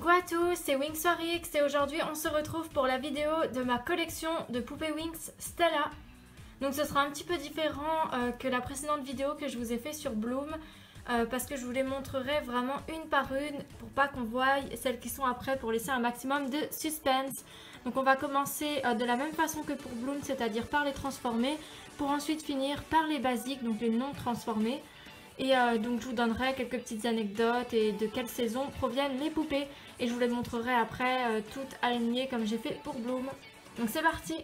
Coucou à tous, c'est WingsForX et aujourd'hui on se retrouve pour la vidéo de ma collection de poupées Wings Stella. Donc ce sera un petit peu différent que la précédente vidéo que je vous ai fait sur Bloom parce que je vous les montrerai vraiment une par une pour pas qu'on voie celles qui sont après pour laisser un maximum de suspense. Donc on va commencer de la même façon que pour Bloom, c'est-à-dire par les transformés pour ensuite finir par les basiques, donc les non transformés. Et donc je vous donnerai quelques petites anecdotes et de quelle saison proviennent les poupées. Et je vous les montrerai après toutes alignées comme j'ai fait pour Bloom. Donc c'est parti.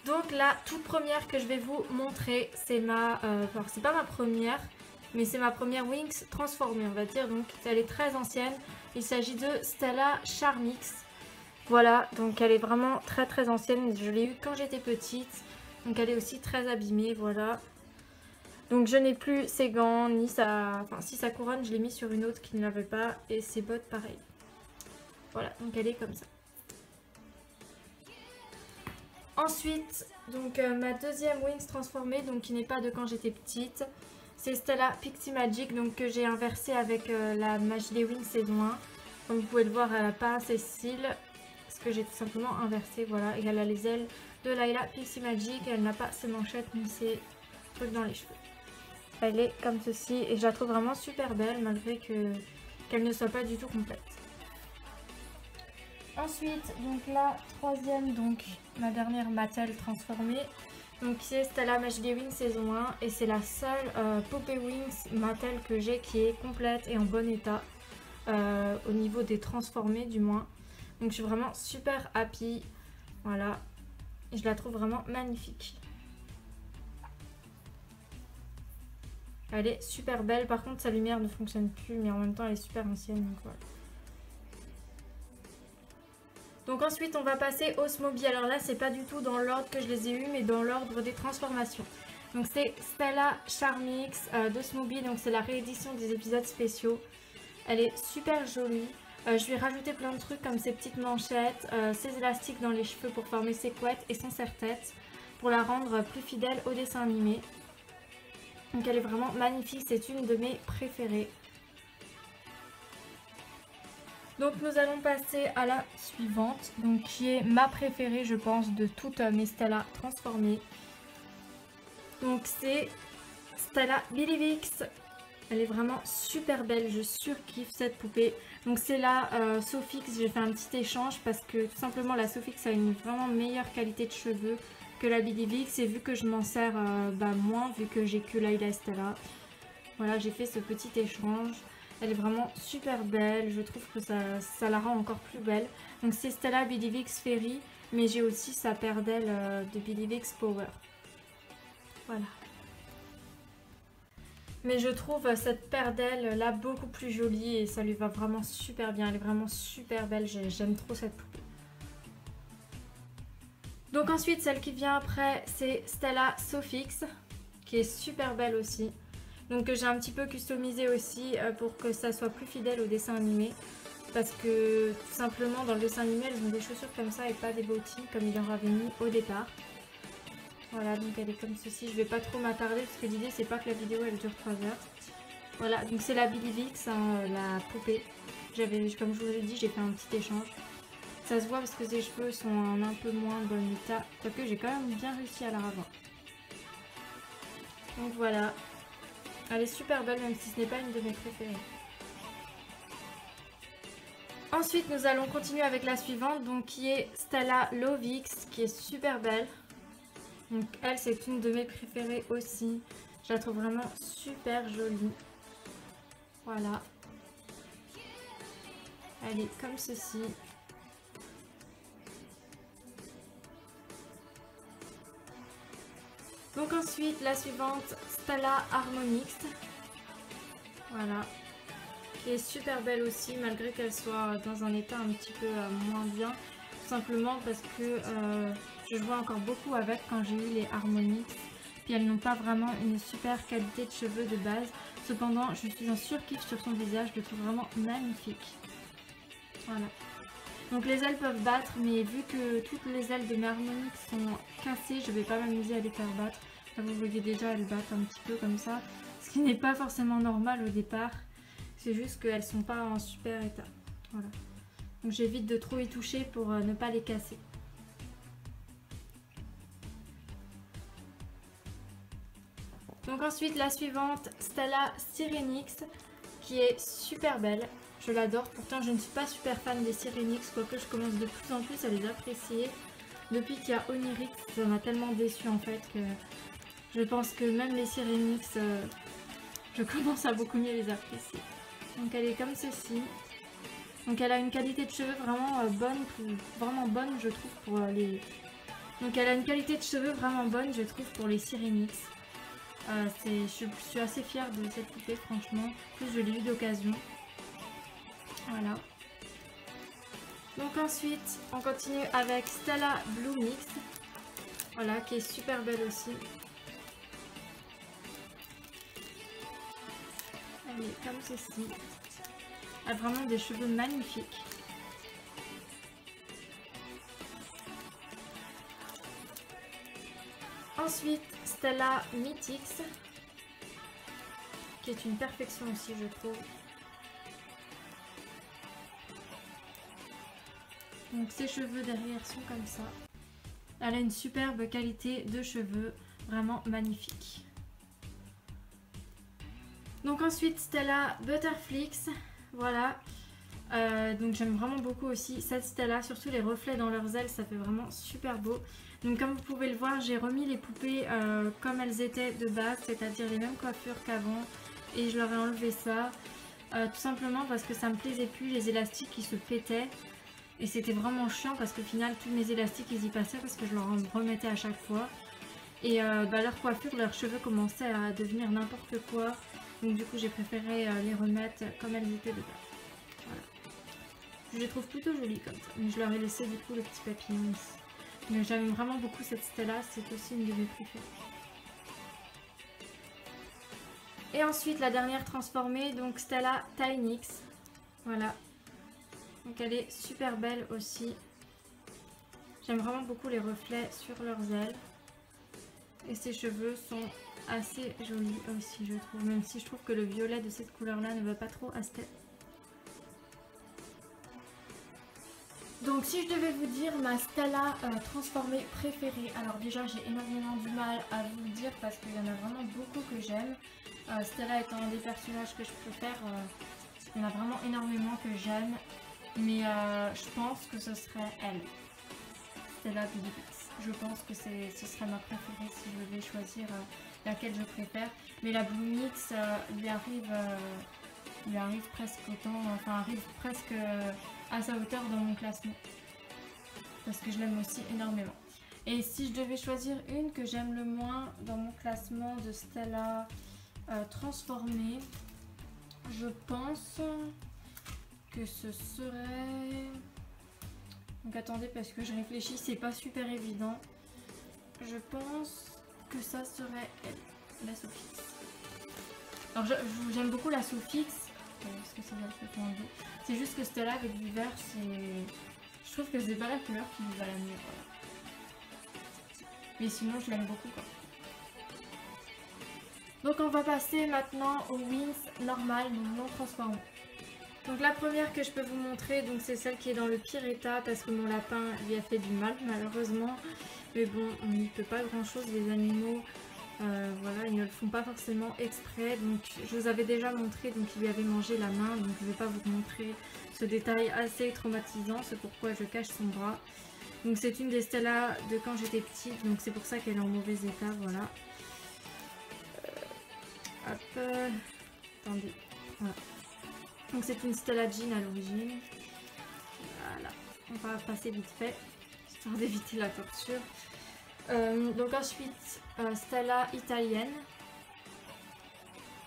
Donc la toute première que je vais vous montrer, c'est ma... alors c'est pas ma première, mais c'est ma première Wings transformée on va dire. Donc elle est très ancienne. Il s'agit de Stella Charmix. Voilà, donc elle est vraiment très ancienne. Je l'ai eue quand j'étais petite. Donc elle est aussi très abîmée, voilà. Donc je n'ai plus ses gants, ni sa... Enfin si sa couronne, je l'ai mis sur une autre qui ne l'avait pas. Et ses bottes pareil. Voilà, donc elle est comme ça. Ensuite, donc ma deuxième Wings transformée, donc qui n'est pas de quand j'étais petite. C'est Stella Pixie Magic, donc que j'ai inversée avec la Magie des Wings saison 1. Comme vous pouvez le voir, elle n'a pas ses cils. Parce que j'ai tout simplement inversé, voilà. Et elle a les ailes de Layla Pixie Magic. Elle n'a pas ses manchettes ni ses trucs dans les cheveux. Elle est comme ceci et je la trouve vraiment super belle malgré qu'elle ne soit pas du tout complète. Ensuite, donc la troisième, donc ma dernière Mattel transformée. Donc c'est Stella Magie des Wings saison 1 et c'est la seule poupée Wings Mattel que j'ai qui est complète et en bon état. Au niveau des transformés du moins. Donc je suis vraiment super happy. Voilà. Et je la trouve vraiment magnifique. Elle est super belle, par contre sa lumière ne fonctionne plus, mais en même temps elle est super ancienne, donc voilà. Donc ensuite on va passer au Smoby. Alors là c'est pas du tout dans l'ordre que je les ai eus, mais dans l'ordre des transformations. Donc c'est Stella Charmix de Smoby, donc c'est la réédition des épisodes spéciaux. Elle est super jolie. Je lui ai rajouté plein de trucs comme ses petites manchettes, ses élastiques dans les cheveux pour former ses couettes et son serre-tête pour la rendre plus fidèle au dessin animé. Donc elle est vraiment magnifique, c'est une de mes préférées. Donc nous allons passer à la suivante, donc qui est ma préférée je pense de toutes mes Stella transformées. Donc c'est Stella Bidivix. Elle est vraiment super belle, je surkiffe cette poupée. Donc c'est la Sophix, j'ai fait un petit échange parce que tout simplement la Sophix a une vraiment meilleure qualité de cheveux que la Bidivix. Et vu que je m'en sers moins, vu que j'ai que Layla et Stella. Voilà, j'ai fait ce petit échange. Elle est vraiment super belle, je trouve que ça la rend encore plus belle. Donc c'est Stella Bidivix Fairy, mais j'ai aussi sa paire d'ailes de Bidivix Power. Voilà. Mais je trouve cette paire d'ailes là beaucoup plus jolie et ça lui va vraiment super bien. Elle est vraiment super belle, j'aime trop cette poupée. Donc ensuite celle qui vient après c'est Stella Sophix qui est super belle aussi. Donc que j'ai un petit peu customisé aussi pour que ça soit plus fidèle au dessin animé. Parce que tout simplement dans le dessin animé elles ont des chaussures comme ça et pas des bottines comme il leur avait mis au départ. Voilà, donc elle est comme ceci. Je vais pas trop m'attarder parce que l'idée c'est pas que la vidéo elle dure 3 heures. Voilà, donc c'est la Bidivix, hein, la poupée. Comme je vous ai dit, j'ai fait un petit échange. Ça se voit parce que ses cheveux sont en un peu moins bon état. Quoique j'ai quand même bien réussi à la revoir. Donc voilà. Elle est super belle même si ce n'est pas une de mes préférées. Ensuite nous allons continuer avec la suivante, donc qui est Stella Lovix, qui est super belle. Donc elle c'est une de mes préférées aussi. Je la trouve vraiment super jolie. Voilà. Elle est comme ceci. Donc ensuite la suivante, Stella Harmonix. Voilà. Qui est super belle aussi malgré qu'elle soit dans un état un petit peu moins bien. Tout simplement parce que je jouais encore beaucoup avec quand j'ai eu les Harmonix. Puis elles n'ont pas vraiment une super qualité de cheveux de base. Cependant, je suis en surkiff sur son visage, je le trouve vraiment magnifique. Voilà. Donc les ailes peuvent battre, mais vu que toutes les ailes de mes Harmonix sont cassées, je ne vais pas m'amuser à les faire battre. Là, vous voyez déjà, elles battent un petit peu comme ça. Ce qui n'est pas forcément normal au départ. C'est juste qu'elles ne sont pas en super état. Voilà. Donc j'évite de trop y toucher pour ne pas les casser. Donc ensuite la suivante, Stella Sirenix, qui est super belle. Je l'adore, pourtant je ne suis pas super fan des Sirenix, quoique je commence de plus en plus à les apprécier. Depuis qu'il y a Onirix, ça m'a tellement déçue en fait que je pense que même les Sirenix, je commence à beaucoup mieux les apprécier. Donc elle est comme ceci. Donc elle a une qualité de cheveux vraiment bonne, je trouve pour les... Donc elle a une qualité de cheveux vraiment bonne, je trouve, pour les Sirenix. Je suis assez fière de cette poupée, franchement. En plus, je l'ai eu d'occasion. Voilà. Donc ensuite, on continue avec Stella Blue Mix. Voilà, qui est super belle aussi. Elle est comme ceci. Elle a vraiment des cheveux magnifiques. Ensuite, Stella Mythix, qui est une perfection aussi, je trouve. Donc ses cheveux derrière sont comme ça. Elle a une superbe qualité de cheveux, vraiment magnifique. Donc ensuite Stella Butterflix, voilà. Donc j'aime vraiment beaucoup aussi cette Stella, surtout les reflets dans leurs ailes, ça fait vraiment super beau. Donc comme vous pouvez le voir, j'ai remis les poupées comme elles étaient de base, c'est-à-dire les mêmes coiffures qu'avant, et je leur ai enlevé ça, tout simplement parce que ça me plaisait plus, les élastiques qui se pétaient, et c'était vraiment chiant parce qu'au final tous mes élastiques ils y passaient parce que je leur en remettais à chaque fois. Et leur coiffure, leurs cheveux commençaient à devenir n'importe quoi, donc du coup j'ai préféré les remettre comme elles étaient de base. Voilà. Je les trouve plutôt jolies comme ça, mais je leur ai laissé du coup le petit papillon ici. Mais j'aime vraiment beaucoup cette Stella, c'est aussi une de mes préférées. Et ensuite la dernière transformée, donc Stella Tinix. Voilà. Donc elle est super belle aussi. J'aime vraiment beaucoup les reflets sur leurs ailes. Et ses cheveux sont assez jolis aussi, je trouve. Même si je trouve que le violet de cette couleur-là ne va pas trop à Stella. Donc si je devais vous dire ma Stella transformée préférée, alors déjà j'ai énormément du mal à vous le dire parce qu'il y en a vraiment beaucoup que j'aime. Stella étant un des personnages que je préfère, il y en a vraiment énormément que j'aime. Mais je pense que ce serait elle, Stella Blue Mix. Je pense que ce serait ma préférée si je devais choisir laquelle je préfère. Mais la Blue Mix lui arrive presque autant, enfin arrive presque à sa hauteur dans mon classement. Parce que je l'aime aussi énormément. Et si je devais choisir une que j'aime le moins dans mon classement de Stella transformée, je pense que ce serait... Donc attendez parce que je réfléchis, c'est pas super évident. Je pense que ça serait elle, la Sophix. Alors j'aime beaucoup la Sophix. Est-ce que ça va se faire enlever? C'est juste que Stella avec du vert, je trouve que c'est pas la couleur qui lui va la mieux. Voilà. Mais sinon je l'aime beaucoup quoi. Donc on va passer maintenant aux wings normales, donc non transformées. Donc la première que je peux vous montrer, donc c'est celle qui est dans le pire état parce que mon lapin lui a fait du mal malheureusement. Mais bon, on n'y peut pas grand chose, les animaux, voilà, ils ne le font pas forcément exprès. Donc je vous avais déjà montré, donc il lui avait mangé la main, donc je ne vais pas vous montrer ce détail assez traumatisant, c'est pourquoi je cache son bras. Donc c'est une des Stella de quand j'étais petite, donc c'est pour ça qu'elle est en mauvais état, voilà. Hop, attendez, voilà. Donc c'est une Stella Jean à l'origine. Voilà, on va passer vite fait, histoire d'éviter la torture. Donc ensuite, Stella italienne.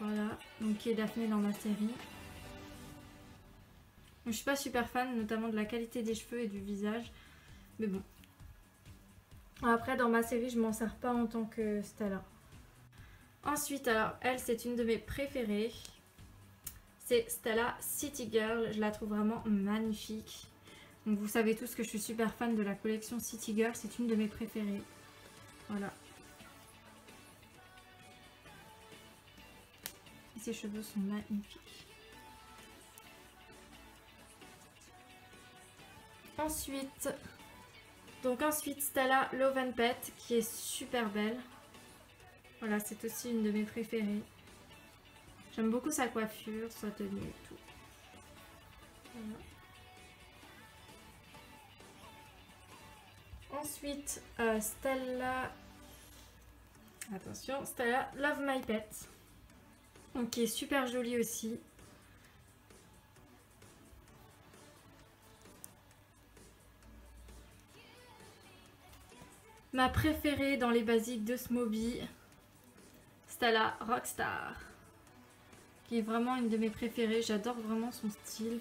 Voilà, donc qui est Daphné dans ma série. Donc, je suis pas super fan, notamment de la qualité des cheveux et du visage. Mais bon. Après, dans ma série, je m'en sers pas en tant que Stella. Ensuite, alors, elle, c'est une de mes préférées. C'est Stella City Girl, je la trouve vraiment magnifique. Donc vous savez tous que je suis super fan de la collection City Girl, c'est une de mes préférées. Voilà. Et ses cheveux sont magnifiques. Ensuite, Stella Love and Pet qui est super belle. Voilà, c'est aussi une de mes préférées. J'aime beaucoup sa coiffure, sa tenue et tout. Voilà. Ensuite, Stella... Attention, Stella Love My Pet. Donc, qui est super jolie aussi. Ma préférée dans les basiques de Smoby, Stella Rockstar, qui est vraiment une de mes préférées. J'adore vraiment son style.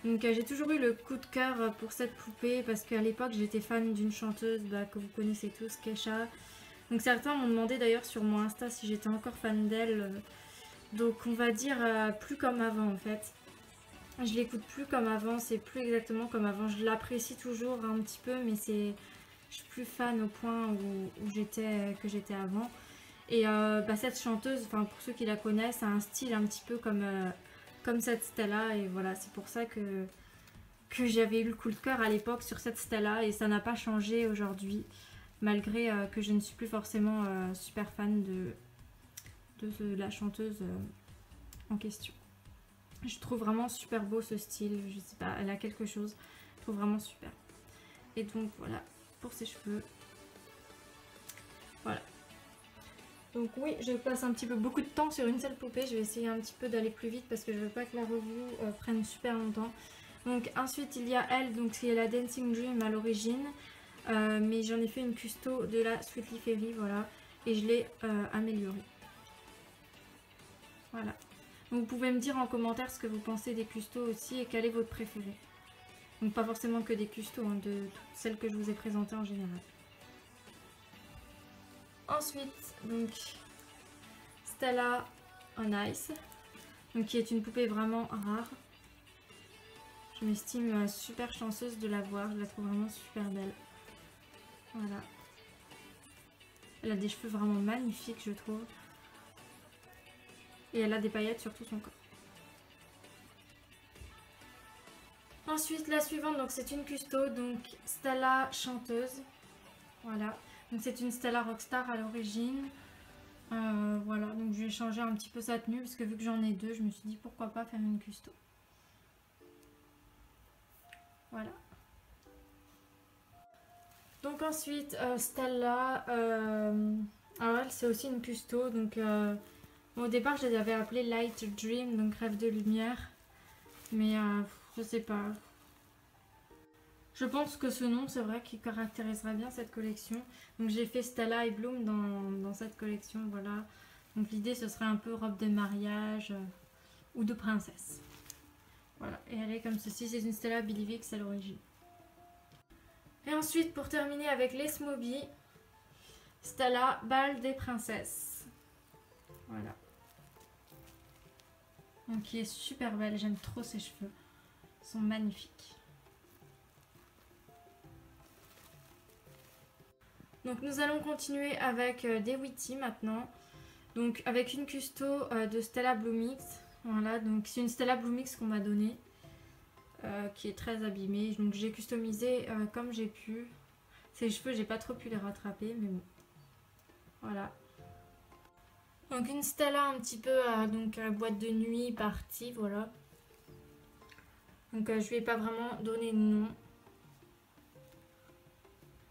Donc j'ai toujours eu le coup de cœur pour cette poupée parce qu'à l'époque j'étais fan d'une chanteuse que vous connaissez tous, Kesha. Donc certains m'ont demandé d'ailleurs sur mon Insta si j'étais encore fan d'elle. Donc on va dire plus comme avant en fait. Je l'écoute plus comme avant, c'est plus exactement comme avant. Je l'apprécie toujours un petit peu, mais je suis plus fan au point où que j'étais avant. Et cette chanteuse, enfin pour ceux qui la connaissent, a un style un petit peu comme cette Stella. Et voilà, c'est pour ça que j'avais eu le coup de cœur à l'époque sur cette Stella. Et ça n'a pas changé aujourd'hui, malgré que je ne suis plus forcément super fan de la chanteuse en question. Je trouve vraiment super beau ce style, je sais pas, elle a quelque chose, je trouve vraiment super. Et donc voilà, pour ses cheveux. Voilà. Donc oui, je passe un petit peu beaucoup de temps sur une seule poupée, je vais essayer un petit peu d'aller plus vite parce que je veux pas que la review prenne super longtemps. Donc ensuite il y a elle, donc c'est la Dancing Dream à l'origine, mais j'en ai fait une custo de la Sweetly Fairy, voilà, et je l'ai améliorée. Voilà. Donc vous pouvez me dire en commentaire ce que vous pensez des custos aussi et quel est votre préféré. Donc pas forcément que des custos, hein, de toutes celles que je vous ai présentées en général. Ensuite, donc Stella on Ice, donc qui est une poupée vraiment rare. Je m'estime super chanceuse de la voir, je la trouve vraiment super belle. Voilà. Elle a des cheveux vraiment magnifiques, je trouve. Et elle a des paillettes sur tout son corps. Ensuite, la suivante, donc c'est une custo, donc Stella chanteuse. Voilà. Donc c'est une Stella Rockstar à l'origine. Voilà, donc je vais changer un petit peu sa tenue parce que vu que j'en ai deux, je me suis dit pourquoi pas faire une custo. Voilà. Donc ensuite, Stella, alors elle c'est aussi une custo, donc bon, au départ je les avais appelées Light Dream, donc rêve de lumière, mais je sais pas. Je pense que ce nom c'est vrai qui caractériserait bien cette collection. Donc j'ai fait Stella et Bloom dans cette collection, voilà. Donc l'idée ce serait un peu robe de mariage ou de princesse. Voilà, et elle est comme ceci, c'est une Stella Billivix à l'origine. Et ensuite, pour terminer avec les Smoby, Stella Bal des princesses. Voilà. Donc qui est super belle, j'aime trop ses cheveux. Ils sont magnifiques. Donc nous allons continuer avec des Witty maintenant. Donc avec une custo de Stella Bloomix. Voilà, donc c'est une Stella Bloomix qu'on m'a donnée. Qui est très abîmée, donc j'ai customisé comme j'ai pu. Ses cheveux j'ai pas trop pu les rattraper, mais bon, voilà. Donc une Stella un petit peu donc boîte de nuit partie, voilà. Donc je lui ai pas vraiment donné de nom.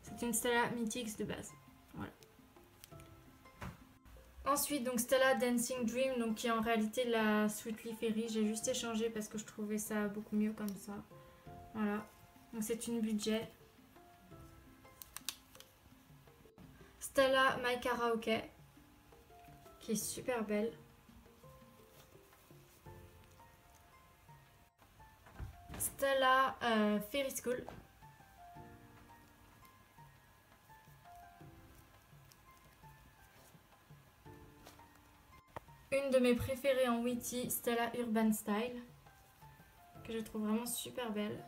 C'est une Stella Mythix de base, voilà. Ensuite donc Stella Dancing Dream, donc qui est en réalité la Sweetly Fairy. J'ai juste échangé parce que je trouvais ça beaucoup mieux comme ça. Voilà, donc c'est une budget. Stella My Karaoke, qui est super belle. Stella Fairy School. Une de mes préférées en Witty, Stella Urban Style, que je trouve vraiment super belle.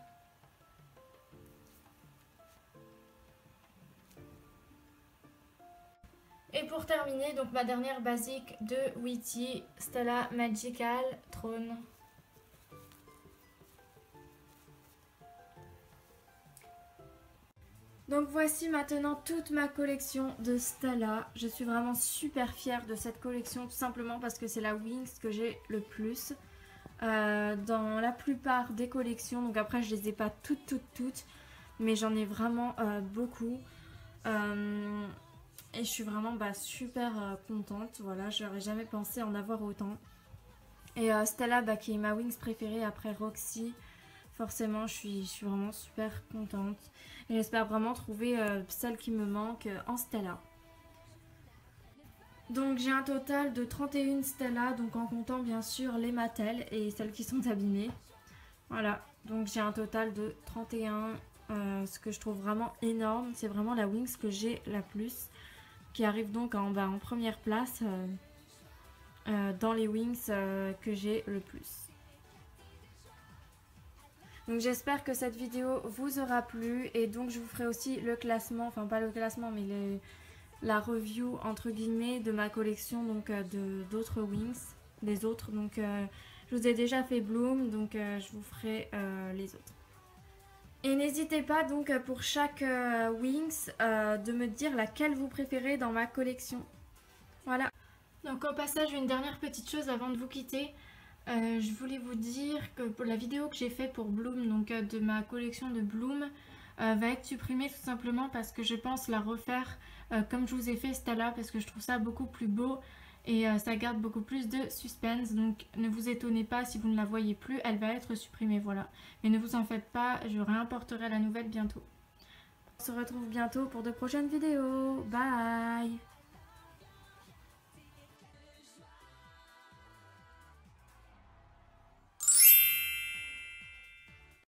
Et pour terminer, donc ma dernière basique de Witty, Stella Magical Throne. Donc voici maintenant toute ma collection de Stella. Je suis vraiment super fière de cette collection tout simplement parce que c'est la Wings que j'ai le plus dans la plupart des collections. Donc après je les ai pas toutes mais j'en ai vraiment beaucoup. Et je suis vraiment super contente. Voilà, j'aurais jamais pensé en avoir autant. Et Stella qui est ma Wings préférée après Roxy. Forcément, je suis vraiment super contente. Et j'espère vraiment trouver celle qui me manque en Stella. Donc j'ai un total de 31 Stella, donc en comptant bien sûr les Mattel et celles qui sont abîmées. Voilà, donc j'ai un total de 31, ce que je trouve vraiment énorme. C'est vraiment la Wings que j'ai la plus, qui arrive donc en première place dans les Wings que j'ai le plus. Donc j'espère que cette vidéo vous aura plu et donc je vous ferai aussi le classement, enfin pas le classement mais la review entre guillemets de ma collection donc d'autres Wings, des autres. Donc je vous ai déjà fait Bloom, donc je vous ferai les autres. Et n'hésitez pas donc pour chaque Wings de me dire laquelle vous préférez dans ma collection. Voilà. Donc au passage une dernière petite chose avant de vous quitter. Je voulais vous dire que pour la vidéo que j'ai faite pour Bloom, donc de ma collection de Bloom, va être supprimée tout simplement parce que je pense la refaire comme je vous ai fait Stella parce que je trouve ça beaucoup plus beau et ça garde beaucoup plus de suspense. Donc ne vous étonnez pas si vous ne la voyez plus, elle va être supprimée, voilà. Mais ne vous en faites pas, je réimporterai la nouvelle bientôt. On se retrouve bientôt pour de prochaines vidéos. Bye!